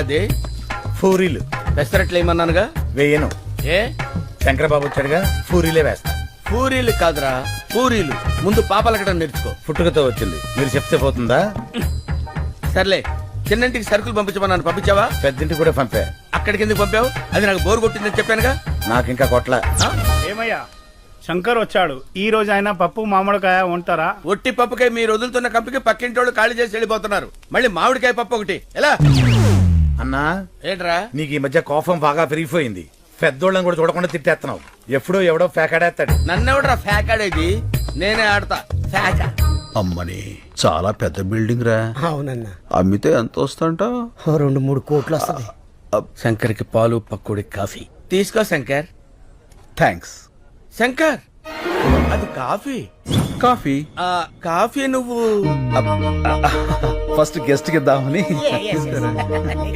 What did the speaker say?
అది పూరీలు పెసరట్లు ఏమన్నానుగా వేయను. ఏ శంకరబాబు వచ్చాడుగా, పూరీలే వేస్తా. పూరీలు కాదురా పూరీలు. ముందు పాపలకడం నేర్చుకో. పుట్టుకతో వచ్చింది, మీరు చెప్తే పోతుందా? సర్లే, చిన్నంటికి సరుకులు పంపించమన్నాను, పంపించావా? పెద్దింటికి కూడా పంపా. అక్కడికి ఎందుకు పంపావు? అది నాకు బోర్ కొట్టిందని చెప్పానుగా. నాకు ఇంకా కొట్ల. ఆ? ఏమయ్యా శంకర్ వచ్చాడు, ఈ రోజు ఆయన పప్పు మామిడికాయ ఉంటారా? ఒట్టి పప్పుకాయ మీరు వదులుతున్న కంపికి పక్కింటోళ్ళు ఖాళీ చేసి వెళ్ళిపోతున్నారు. మళ్ళీ మామిడికాయ పప్పు ఒకటి ఎలా? అన్నా, ఏంట్రా? నీకు ఈ మధ్య కోపం బాగా పెరిగిపోయింది. పెద్దోళ్ళని కూడా చూడకుండా తిట్టేస్తున్నావు. ఎప్పుడో ఎవడో పేకాడేస్తాడు. నన్నెవడ్రా ఫ్యాకాడేది? నేనే ఆడతా ఫ్యాక. అమ్మని చాలా పెద్ద బిల్డింగ్ రా. అవునన్నా, అమ్మితే ఎంత వస్తుంట? 2-3 కోట్లు వస్తుంది. శంకర్కి పాలు పక్కుడి కాఫీ తీసుకో శంకర్. థ్యాంక్స్. శంకర్, అది కాఫీ. కాఫీ ఆ కాఫీ నువ్వు ఫస్ట్ గెస్ట్ కి ఇద్దామని.